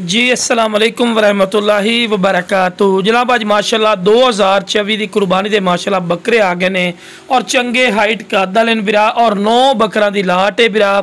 जी अस्सलाम वालेकुम वरहमतुल्लाहि वबरकातुहू। जनाब अज माशाल्लाह 2024 की कुर्बानी के माशाल्लाह बकरे आ गए ने और चंगे हाइट कद वाले बिरा और 9 बकरा की लाट है बिरा।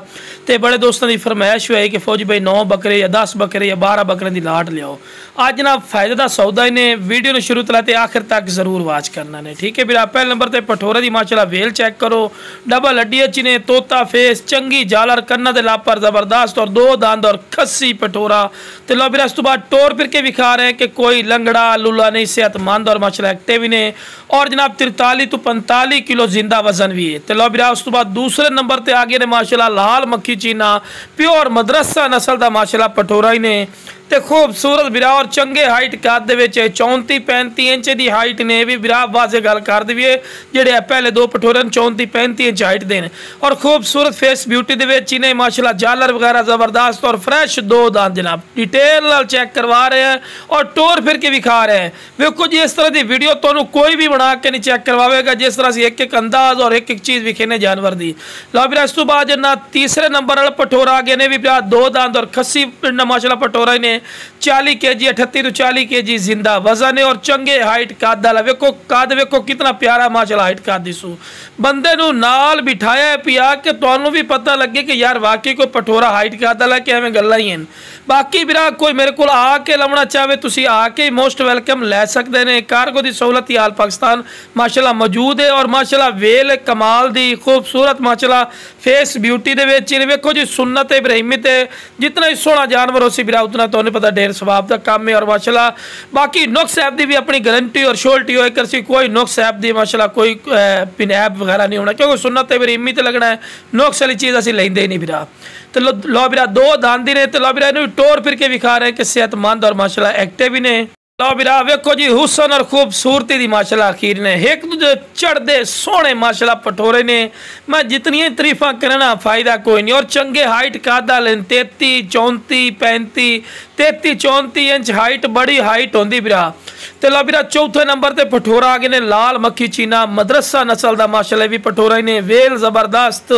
तो बड़े दोस्तों की फरमाइश हुई कि फौजी भाई 9 बकरे या 10 बकरे या 12 बकरे की लाट लियाओ। अज जनाब फायदे का सौदा ने वीडियो शुरू तो लेते आखिर तक जरूर वाच करना ने, ठीक है बिरा। पहले नंबर पर पठोरे की माशाल्लाह वेल चेक करो, डबल हड्डी अच्छी ने, तोता फेस, चंगी जालर, कन्ना के लापर जबरदस्त और 2 दंद और खस्सी पठोरा। तो लो बिरा इस तो बाद टोर फिर के विखा रहे हैं कि कोई लंगड़ा लूला नहीं, सेहतमंद और माशाल्लाह एक्टिव भी ने और जनाब 43 तो 45 किलो जिंदा वजन भी है। तो लो बिरा उस तो बाद दूसरे नंबर पर आ गए ने माशाल्लाह लाल मक्खी चीना प्योर मदरसा नस्ल का माशाल्लाह पठोरा ही ने ते खूबसूरत बिरा और चंगे हाइट कद 34-35 इंच की हाइट ने भी बिरा वाजे गल कर दीए जेडे पहले 2 पठोरे 34-35 इंच हाइट देने और खूबसूरत फेस ब्यूटी ने माशाल्लाह जालर वगैरह जबरदस्त और फ्रैश 2 दांत जनाब डिटेल नाल चेक करवा रहे हैं और टोर फिर के विखा रहे हैं। देखो जी इस तरह की वीडियो तो कोई भी बना के नहीं चेक करवाएगा जिस तरह से एक अंदाज और एक चीज़ विखेने जानवर की। लो बिरा इस तो बाद जना तीसरे नंबर वाला पठोरा आ गए ने भी बिरा 2 दांत और खस्सी माशाल्लाह पठोरा ने 40 kg 38 तो 40 kg जिंदा वजन है और चंगे हाइट कद वाला। वेखो कद वेखो कितना प्यारा माशाल्लाह हाइट कद दिसू। बंदे नू नाल बिठाया है पिया कि तुहानू भी पता लगे कि यार वाकई कोई पठोरा हाइट कद वाला कि एवें गल्लां ही हैं। बाकी बिरा कोई मेरे को आके लवना चाहे तुसी आके मोस्ट वेलकम लै सकते हैं। कार्गो की सहूलत आल पाकिस्तान माशाल्लाह मौजूद है और माशाल्लाह वेल कमाल दी खूबसूरत माशाल्लाह फेस ब्यूटी दे विच वेखो जी सुन्नत इब्राहिमी ते जितना ही सोहना जानवर हो सी बिरा उतना तो पता ढेर सवाब का काम है और माशाल्लाह बाकी नुक्स ऐप की भी अपनी गारंटी और श्योरिटी हो कर सी कोई नुक्स ऐप की माशाल्लाह कोई ऐप वगैरह नहीं होना क्योंकि सुन्नत इब्राहिमी ते लगना है नुक्स वाली चीज़ असीं लैंदे ही नहीं बिरा। तो लो बिरा 2 दांदी ने तो लो बिरा इन्हूं टोर फिर के विखा रहे हैं कि सेहतमंद और माशाल्लाह एक्टिव ही ने। लो बिरा वेखो जी हुसन और खूबसूरती दी माशाल्लाह अखीर ने एक दूजे चढ़ते सोहने माशाल्लाह पठोरे ने। मैं जितनी तरीफा करना फायदा कोई नहीं और चंगे हाइट कद वाले 33-34 इंच हाइट बड़ी हाइट होंदी बिरा। तो लो बिरा चौथे नंबर पर पठोरा आ गए ने लाल मक्खी चीना मदरसा नस्ल का माशाल्लाह भी पठोरा ही ने वेल जबरदस्त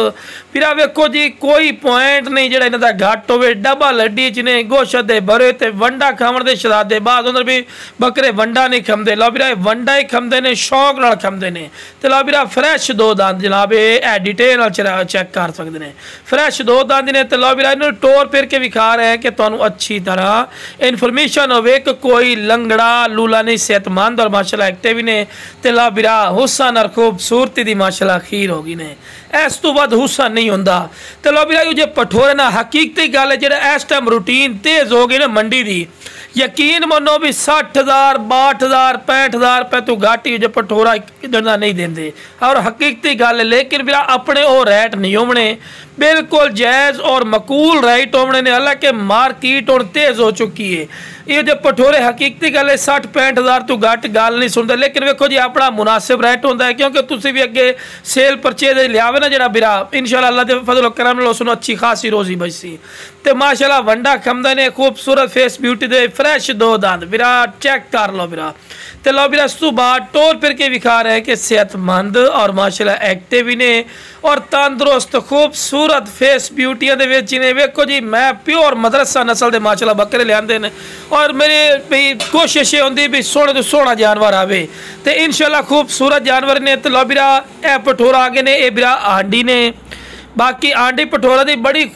बिरा। वेखो जी कोई पॉइंट नहीं जो इन्हों का घट हो डबल हड्डी च ने गोशत दे भरे ते वंडा खावन के शरादे बाद उधर भी बकरे वंडा नहीं खमदे। लो बिरा वंडा ही खमदे ने शौक नाल खमदे ने। तो लो बिरा फ्रैश 2 दांत जनाब ये डिटेल चेक कर सकते हैं फ्रैश 2 दांत ने। तो लो बिरा इन्होंने टोर फिर के विखा रहे हैं कि तुहानू अच्छी तरह इन्फॉर्मेशन होवे कि कोई लंगड़ा लूला नहीं सेहतमंद और माशाल्लाह एक्टिव ने। तो लो बिरा हुसन और खूबसूरती दी माशाल्लाह अखीर होगी ने इस तो बाद हुसन नहीं होंदा। तो लो बिरा जो पठोरे ना हकीकती गल है जो इस टाइम रूटीन तेज हो गई ना मंडी की यकीन मनो भी 60,000 62,000 65,000 रुपये तो घाटी जो पठोरा डंडा नहीं देंगे और हकीकती गल है। लेकिन बिरा अपने वो रेट नहीं होने बिल्कुल जायज़ और मकूल रेट होने ने। हालांकि मार्केट और तेज़ हो चुकी है ये जो पठोरे हकीकती गल है 60-65,000 तो घट गल नहीं सुनते। लेकिन वेखो जी अपना मुनासिब रेट होता है क्योंकि तुसी भी अगे सेल परचेज लियावे ना जरा बिरा इंशाल्लाह अल्लाह के फजल करम नाल उसनूं अच्छी खासी रोजी बचसी। तो माशाल्लाह वंडा खमदे ने खूबसूरत फेस ब्यूटी दे फ्रैश 2 दांत बिरा चेक कर लो बिरा। तो लो बिरा इस तो बाद टोर फिर के विखा रहे हैं कि सेहतमंद और माशाल्लाह एक्टिव ही ने और तंदुरुस्त खूबसूरत फेस ब्यूटियां दे विच ने। वेखो जी मैं प्योर मदरसा नस्ल के माशाल्लाह बकरे लियाते हैं और मेरी भी कोशिश ये होंगी भी सोहने तो सोहना जानवर आवे तो इंशाल्लाह खूबसूरत जानवर ने। तो लो बिरा ए पठोरा आ गए ने ये बिरा आंडी ने। बाकी आंडी पठोरा की बड़ी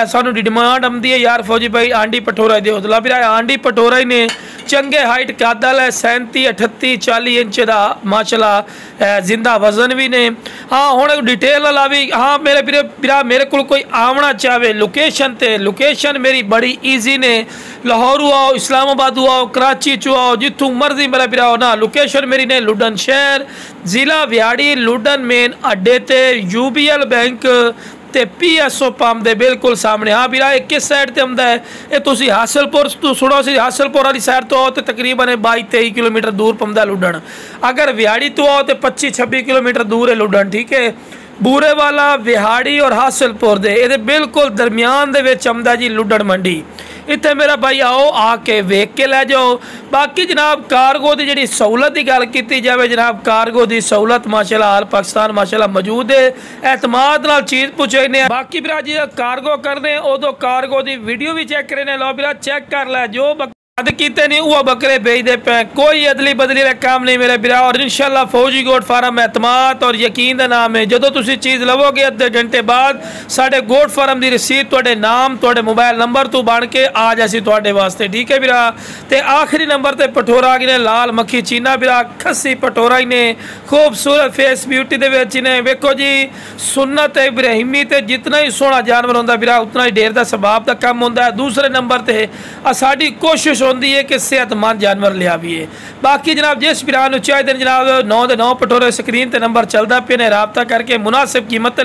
सानू डिमांड आती है यार फौजी भाई आंडी पठोरा दो। तो लो बिरा आंडी पठोरा ही ने चंगे हाइट कद वाला 37-38-40 इंच का माशाल्लाह जिंदा वजन भी ने। हाँ हुण डिटेल ला भी हाँ मेरे बिरा मेरे को कोई आवना चाहे लोकेशन ते लोकेशन मेरी बड़ी ईजी ने। लाहौर आओ इस्लामाबाद आओ कराची चो आओ जितों मर्जी मेरा बिरा हो ना लोकेशन मेरी ने लुडन शहर जिला व्याड़ी लुडन मेन अड्डे ते UBL बैंक ते PSO पंप दे बिल्कुल सामने। हाँ बिरा एक किस साइड ते आंदा है ये तुसी हासलपुर तो सुनो सी हासलपुर वाली साइड तो आओ तो तकरीबन 22-23 किलोमीटर दूर पौंदा लुडन। अगर व्याड़ी तो आओ तो 25-26 किलोमीटर दूर है लुडन, ठीक है। बूरे वाला विहाड़ी और हासलपुर दे ये बिल्कुल दरमियान दे विच आंदा जी लुडन मंडी। इत्थे मेरा भाई आओ आके वेख के लै जाओ। बाकी जनाब कार्गो की जी सहूलत की गल की जाए, जनाब कार्गो की सहूलत माशाल्लाह हर पाकिस्तान माशाल्लाह मौजूद है, एतमाद नाल चीज़ पुछने। बाकी बिरा जी कार्गो करने उदो कार्गो की वीडियो भी चेक करने, लो बिरा चेक कर लै जो किते नहीं वो बकरे बेचते पे, कोई अदली बदली का काम नहीं मेरे बिरा। और इंशाल्लाह फौजी गोट फार्म एतमाद और यकीन का नाम है। जो तुम चीज़ लवोगे अद्धे घंटे बाद साढ़े गोट फार्म की रसीद थोड़े नाम थोड़े मोबाइल नंबर तो बन के आ जासी थोड़े वास्ते, ठीक है बिरा। तो आखिरी नंबर पर पठोरा ने लाल मक्खी चीना बिरा, खस्सी पठोरा ने खूबसूरत फेस ब्यूटी के ने वेखो जी सुन्नत इब्राहिमी ते जितना ही सोहना जानवर होंगे बिरा उतना ही ढेर का स्वभाव का कम होंगे है। दूसरे नंबर पर साड़ी कोशिश होती है कि सेहतमंद जानवर लिया भी है। बाकी जनाब जिस बिरा चाहिए जनाब 9 के 9 पठोरे स्क्रीन पर नंबर चलता पे ने राबता करके मुनासिब कीमत